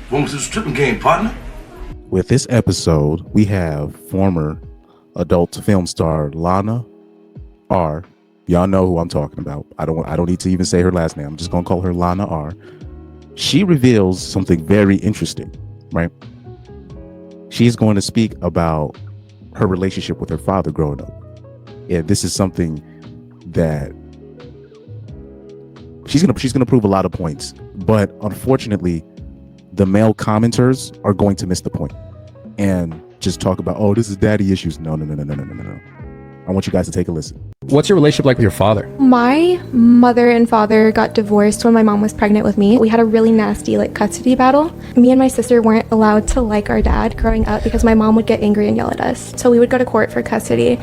Welcome to the stripping game, partner. With this episode, we have former adult film star Lana R. Y'all know who I'm talking about. I don't need to even say her last name. I'm just gonna call her Lana R. She reveals something very interesting, right? She's going to speak about her relationship with her father growing up. And this is something that she's gonna prove a lot of points, but unfortunately, the male commenters are going to miss the point and just talk about, oh, this is daddy issues. No. I want you guys to take a listen. What's your relationship like with your father? My mother and father got divorced when my mom was pregnant with me. We had a really nasty custody battle. Me and my sister weren't allowed to like our dad growing up because my mom would get angry and yell at us. So we would go to court for custody,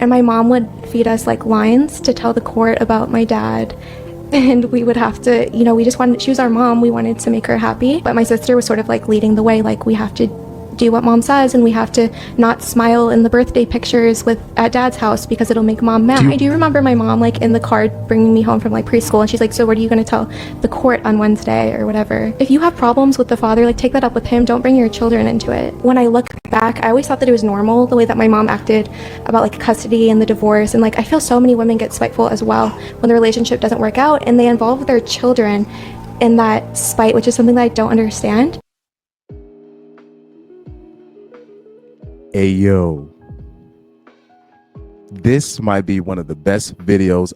and my mom would feed us lines to tell the court about my dad. And we would have to, we just wanted, she was our mom, we wanted to make her happy. But my sister was sort of leading the way, we have to do what mom says, and we have to not smile in the birthday pictures at dad's house because it'll make mom mad. I do remember my mom in the car bringing me home from preschool, and she's like, so what are you going to tell the court on Wednesday or whatever? If you have problems with the father, take that up with him. Don't bring your children into it. When I look back, I always thought that it was normal the way that my mom acted about custody and the divorce, and I feel so many women get spiteful as well when the relationship doesn't work out and they involve their children in that spite, which is something that I don't understand. Hey, yo, this might be one of the best videos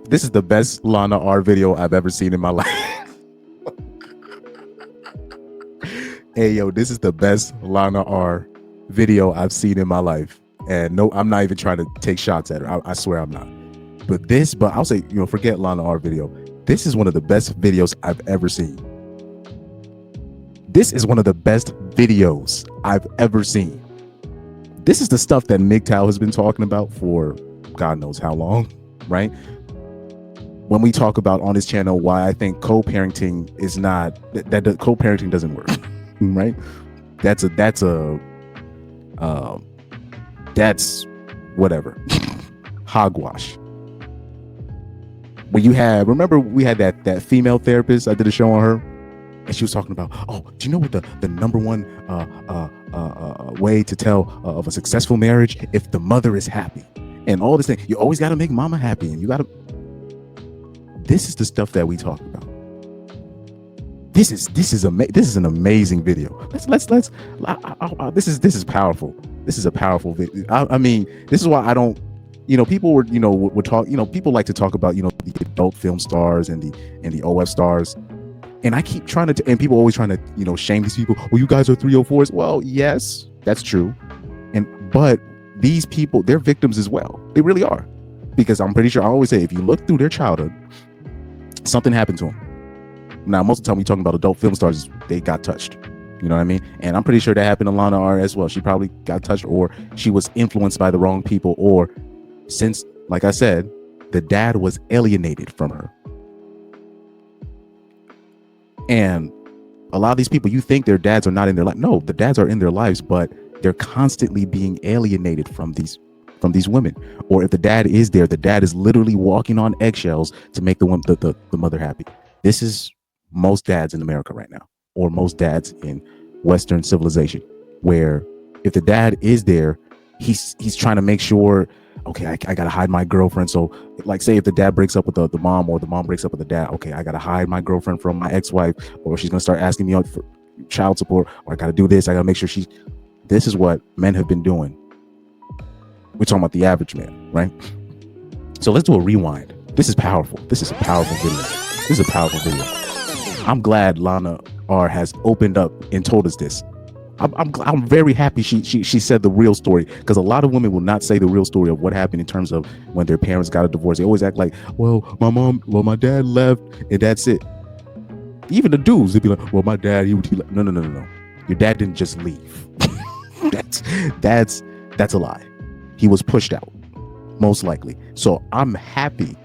this is the best Lana R video I've ever seen in my life. Hey, yo, this is the best Lana R video I've seen in my life. And no, I'm not even trying to take shots at her. I swear I'm not. But I'll say, forget Lana R video. This is one of the best videos I've ever seen. This is one of the best videos I've ever seen. This is the stuff that MGTOW has been talking about for God knows how long, right? When we talk about on this channel why I think co-parenting is not, that co-parenting doesn't work, right? That's whatever. Hogwash. When you remember we had that female therapist, I did a show on her, and she was talking about, oh, do you know what the number one way to tell of a successful marriage? If the mother is happy and all this thing, you always got to make mama happy, and this is the stuff that we talk about. This is an amazing video. This is powerful. This is a powerful video. I mean, this is why I don't, people would talk, people like to talk about, the adult film stars and the OF stars. And I keep trying to, and people always trying to, shame these people. Well, you guys are 304s. Well, yes, that's true. But these people, they're victims as well. They really are. Because I'm pretty sure, I always say, if you look through their childhood, something happened to them. Now, most of the time we talking about adult film stars, they got touched. You know what I mean? And I'm pretty sure that happened to Lana R as well. She probably got touched, or she was influenced by the wrong people, or since, like I said, the dad was alienated from her. And a lot of these people, you think their dads are not in their life. No, the dads are in their lives, but they're constantly being alienated from these women. Or if the dad is there, the dad is literally walking on eggshells to make the mother happy. This is most dads in America right now, or most dads in Western civilization, where if the dad is there, he's trying to make sure, okay, I gotta hide my girlfriend. So say if the dad breaks up with the mom, or the mom breaks up with the dad, okay, I gotta hide my girlfriend from my ex-wife, or she's gonna start asking me for child support, or I gotta do this, I gotta make sure this is what men have been doing. We're talking about the average man, right? So let's do a rewind. This is powerful. This is a powerful video. This is a powerful video. I'm glad Lana R has opened up and told us this. I'm very happy she said the real story, because a lot of women will not say the real story of what happened in terms of when their parents got a divorce. They always act like, my dad left and that's it. Even the dudes, they'd be like, well, my dad, he left. No. Your dad didn't just leave. that's a lie. He was pushed out, most likely. So I'm happy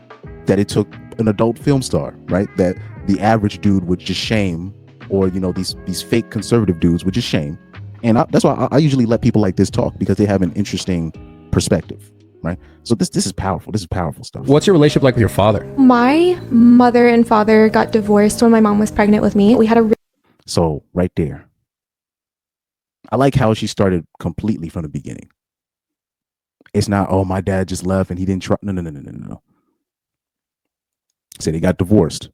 that it took an adult film star, right? That the average dude would just shame, or these fake conservative dudes would just shame. And that's why I usually let people like this talk, because they have an interesting perspective, right? So this is powerful. This is powerful stuff. What's your relationship like with your father? My mother and father got divorced when my mom was pregnant with me. We had a So right there, I like how she started completely from the beginning. It's not, oh, my dad just left and he didn't try. No, no, no, no, no, no. Said he got divorced.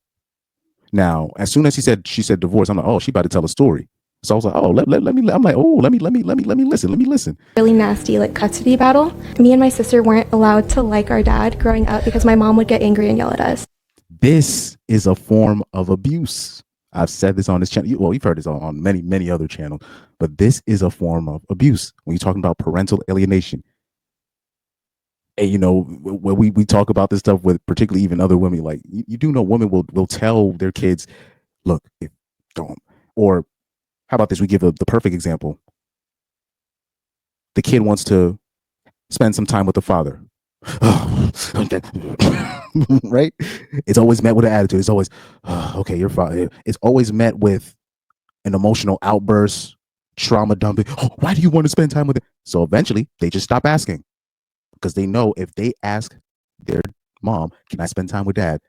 Now, as soon as she said divorce, I'm like, oh, she about to tell a story. So I was like, oh, let me. I'm like, oh, let me listen. Let me listen. Really nasty like custody battle. Me and my sister weren't allowed to like our dad growing up because my mom would get angry and yell at us. This is a form of abuse. I've said this on this channel. Well, you've heard this on many other channels, but this is a form of abuse when you're talking about parental alienation. And when we talk about this stuff with particularly even other women, like you do know women will tell their kids, look, don't. Or how about this? We give the perfect example. The kid wants to spend some time with the father. Right? It's always met with an attitude. It's always, okay, your father. It's always met with an emotional outburst, trauma dumping. Oh, why do you want to spend time with it? So eventually they just stop asking because they know if they ask their mom, can I spend time with dad?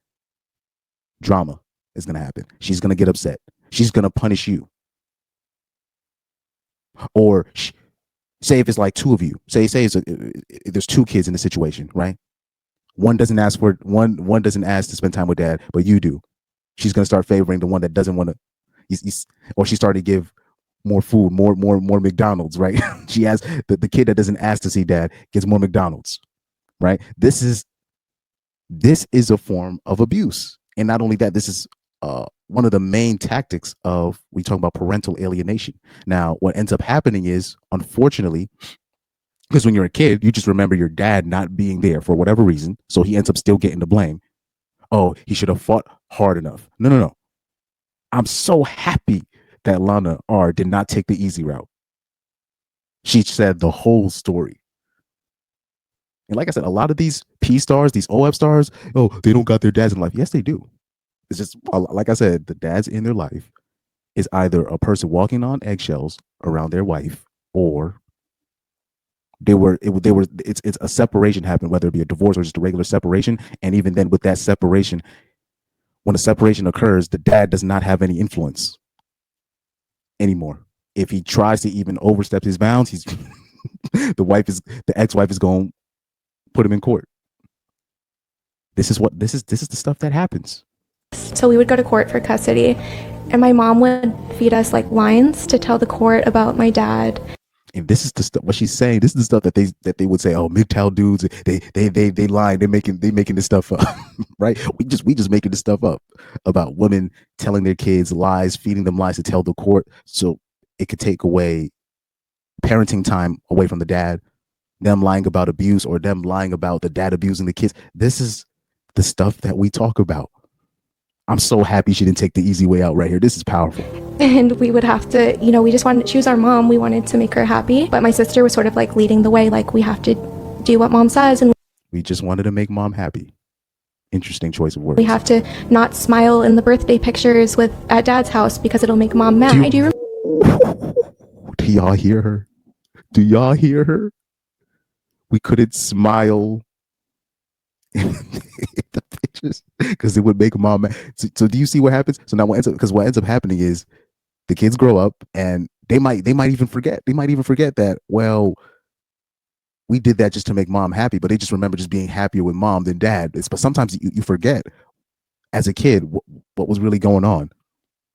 Drama is going to happen. She's going to get upset. She's going to punish you. Or say if it's like two of you, say there's two kids in the situation, right? One doesn't ask to spend time with dad, but you do. She's going to start favoring the one that doesn't want to, or she started to give more food, more McDonald's, right? She has the kid that doesn't ask to see dad gets more McDonald's, right? This is a form of abuse. And not only that, this is one of the main tactics of, we talk about parental alienation. Now, what ends up happening is, unfortunately, because when you're a kid, you just remember your dad not being there for whatever reason. So he ends up still getting the blame. Oh, he should have fought hard enough. No, no, no. I'm so happy that Lana R did not take the easy route. She said the whole story. And like I said, a lot of these P stars, these OF stars, oh, they don't got their dads in life. Yes, they do. It's just, like I said, the dads in their life is either a person walking on eggshells around their wife, or it's a separation happened, whether it be a divorce or just a regular separation. And even then, with that separation, when a separation occurs, the dad does not have any influence anymore. If he tries to even overstep his bounds, he's the ex-wife is going to put him in court. This is the stuff that happens. So we would go to court for custody, and my mom would feed us like lines to tell the court about my dad. And this is the stuff. What she's saying. This is the stuff that they would say. Oh, MGTOW dudes. They lying. They making this stuff up, right? We just making this stuff up about women telling their kids lies, feeding them lies to tell the court, so it could take away parenting time away from the dad. Them lying about abuse, or them lying about the dad abusing the kids. This is the stuff that we talk about. I'm so happy she didn't take the easy way out right here. This is powerful. And we would have to, we just wanted to choose our mom. We wanted to make her happy. But my sister was sort of like leading the way, like, we have to do what mom says. And we just wanted to make mom happy. Interesting choice of words. We have to not smile in the birthday pictures at dad's house because it'll make mom mad. Do y'all hear her? Do y'all hear her? We couldn't smile in the pictures because it would make mom mad. So do you see what happens? So now what ends up happening is the kids grow up and they might even forget. They might even forget that, well, we did that just to make mom happy, but they just remember just being happier with mom than dad. But sometimes you forget as a kid what was really going on.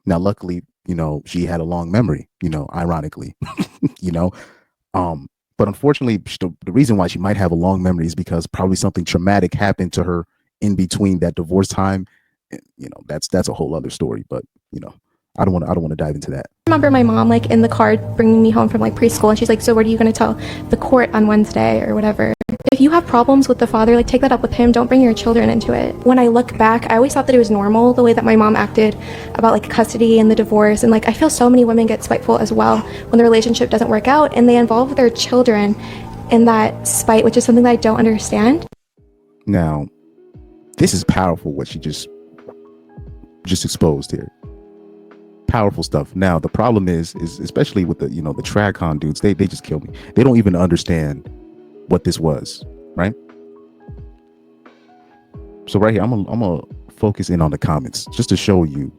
Now, luckily, she had a long memory, ironically, but unfortunately, the reason why she might have a long memory is because probably something traumatic happened to her in between that divorce time. That's a whole other story, but I don't want to dive into that. I remember my mom like in the car bringing me home from like preschool, and she's like, so what are you going to tell the court on Wednesday or whatever? If you have problems with the father, like, take that up with him. Don't bring your children into it. When I look back, I always thought that it was normal the way that my mom acted about like custody and the divorce. And like, I feel so many women get spiteful as well when the relationship doesn't work out and they involve their children in that spite, which is something that I don't understand. Now, this is powerful what she just exposed here. Powerful stuff. Now, the problem is especially with the the TradCon dudes, they just kill me. They don't even understand what this was, right? So right here, I'm gonna focus in on the comments just to show you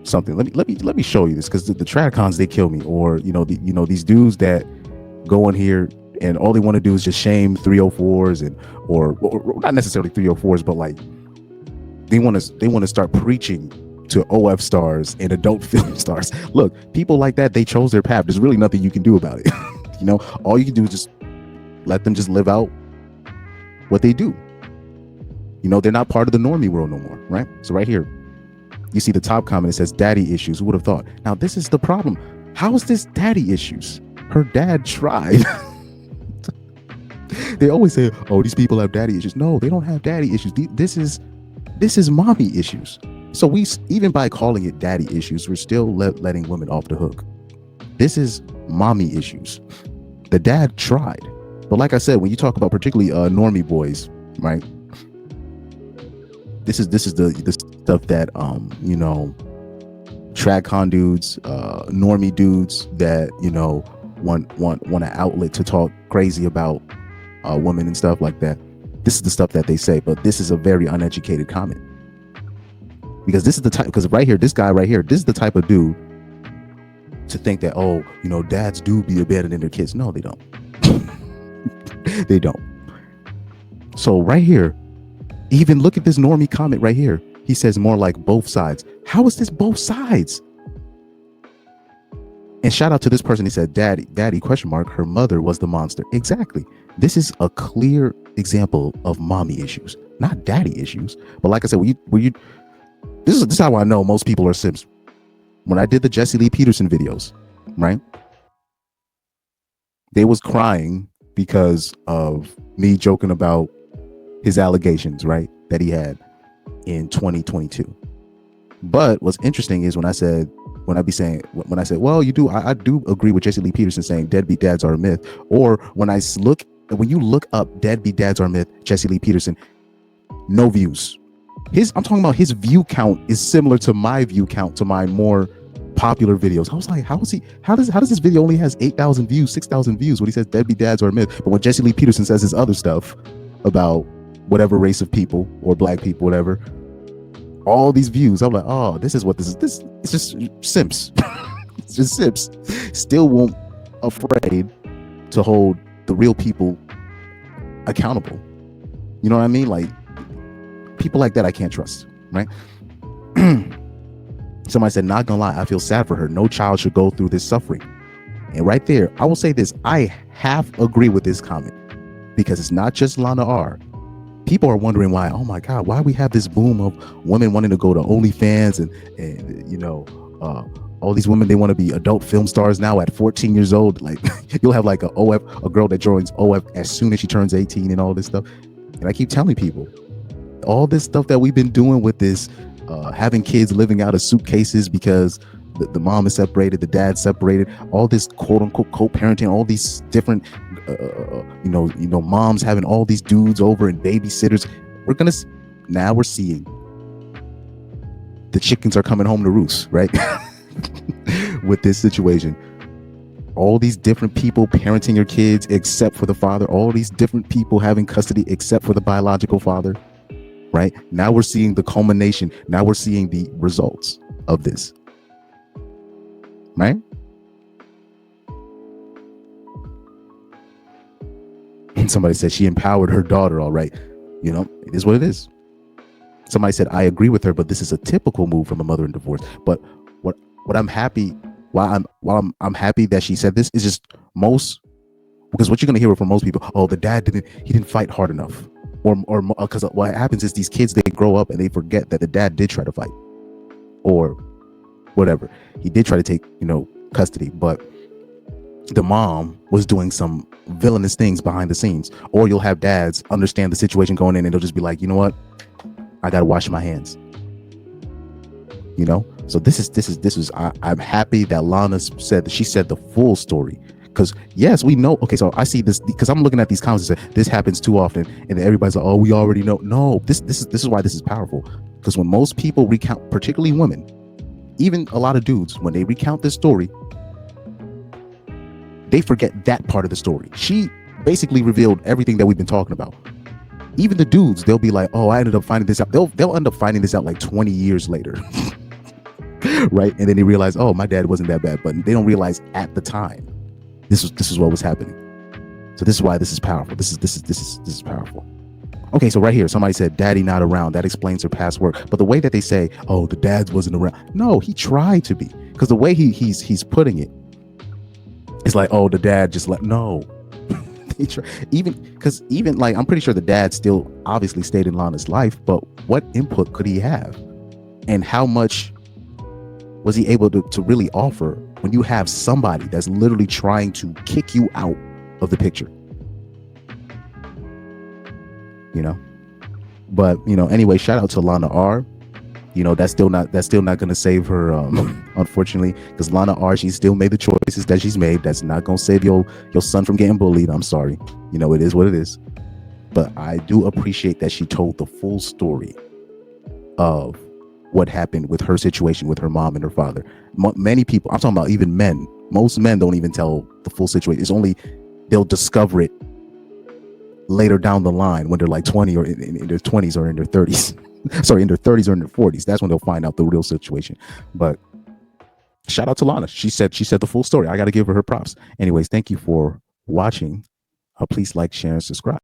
something. Let me show you this, because the tradcons, they kill me. Or these dudes that go in here and all they want to do is just shame 304s, and or not necessarily 304s, but like they want to start preaching to OF stars and adult film stars. Look, people like that, they chose their path. There's really nothing you can do about it. All you can do is just let them just live out what they do. They're not part of the normie world no more, right? So right here, you see the top comment, it says daddy issues. Who would have thought? Now this is the problem. How is this daddy issues? Her dad tried. They always say, oh, these people have daddy issues. No, they don't have daddy issues. This is mommy issues. So we, even by calling it daddy issues, we're still letting women off the hook. This is mommy issues. The dad tried. But like I said, when you talk about particularly normie boys, right? This is the stuff that tradcon dudes, normie dudes that want an outlet to talk crazy about women and stuff like that. This is the stuff that they say, but this is a very uneducated comment, because this is the type. Because right here, this guy right here, this is the type of dude to think that, oh, dads do be abandoning their kids. No, they don't. They don't. So right here, even look at this normie comment right here. He says more like both sides. How is this both sides? And shout out to this person. He said, daddy, question mark, her mother was the monster. Exactly. This is a clear example of mommy issues, not daddy issues. But like I said, this is how I know most people are simps. When I did the Jesse Lee Peterson videos, right? They was crying because of me joking about his allegations, right, that he had in 2022. But what's interesting is when I said, well, I do agree with Jesse Lee Peterson saying deadbeat dads are a myth. Or when you look up deadbeat dads are a myth, Jesse Lee Peterson, no views. I'm talking about his view count is similar to my view count to my more popular videos. I was like, how does this video only has 8,000 views, 6,000 views when he says deadbeat dads are a myth? But when Jesse Lee Peterson says his other stuff about whatever race of people or black people, whatever, all these views, I'm like, oh, this is what this is. This it's just simps. It's just simps. Still won't afraid to hold the real people accountable. You know what I mean? Like, people like that I can't trust, right? Somebody said, not gonna lie, I feel sad for her. No child should go through this suffering. And right there, I will say this, I half agree with this comment, because it's not just Lana R. People are wondering why, oh my God, why we have this boom of women wanting to go to OnlyFans and all these women, they want to be adult film stars now at 14 years old. Like, you'll have like a girl that joins OF as soon as she turns 18 and all this stuff. And I keep telling people, all this stuff that we've been doing with this, having kids living out of suitcases because the mom is separated, the dad's separated, all this quote unquote co-parenting, all these different, moms having all these dudes over and babysitters. Now we're seeing the chickens are coming home to roost, right? With this situation, all these different people parenting your kids except for the father, all these different people having custody except for the biological father, right? Now we're seeing the culmination. Now we're seeing the results of this, right? And somebody said she empowered her daughter. All right, it is what it is. Somebody said, I agree with her, but this is a typical move from a mother in divorce. But what I'm happy, while I'm happy that she said this, is just because what you're gonna hear from most people, oh, the dad didn't fight hard enough, or because what happens is these kids, they grow up and they forget that the dad did try to fight, or whatever, he did try to take custody, but the mom was doing some villainous things behind the scenes. Or you'll have dads understand the situation going in and they'll just be like, you know what, I gotta wash my hands. So this is I'm happy that Lana said the full story, because yes, we know. Okay, so I see this because I'm looking at these comments and say this happens too often, and everybody's like, oh, we already know. No, this is why this is powerful, because when most people recount, particularly women, even a lot of dudes, when they recount this story, they forget that part of the story. She basically revealed everything that we've been talking about. Even the dudes, they'll be like, oh, I ended up finding this out. They'll end up finding this out like 20 years later. right? And then they realize, oh, my dad wasn't that bad, but they don't realize at the time this is what was happening. So this is why this is powerful. This is powerful. Okay, so right here, somebody said, "Daddy not around." That explains her past work. But the way that they say, "Oh, the dad wasn't around," no, he tried to be, because the way he's putting it, it's like, "Oh, the dad just let." No, even like, I'm pretty sure the dad still obviously stayed in Lana's life, but what input could he have, and how much was he able to really offer when you have somebody that's literally trying to kick you out of the picture? But anyway, shout out to Lana R. That's still not gonna save her, unfortunately, because Lana R, she still made the choices that she's made. That's not gonna save your son from getting bullied. I'm sorry. It is what it is. But I do appreciate that she told the full story of what happened with her situation with her mom and her father. Many people, I'm talking about even men, most men don't even tell the full situation. It's only they'll discover it later down the line when they're like 20 or in their 20s or in their 30s. Sorry, in their 30s or in their 40s. That's when they'll find out the real situation. But shout out to Lana. She said the full story. I got to give her props. Anyways, thank you for watching. Please like, share, and subscribe.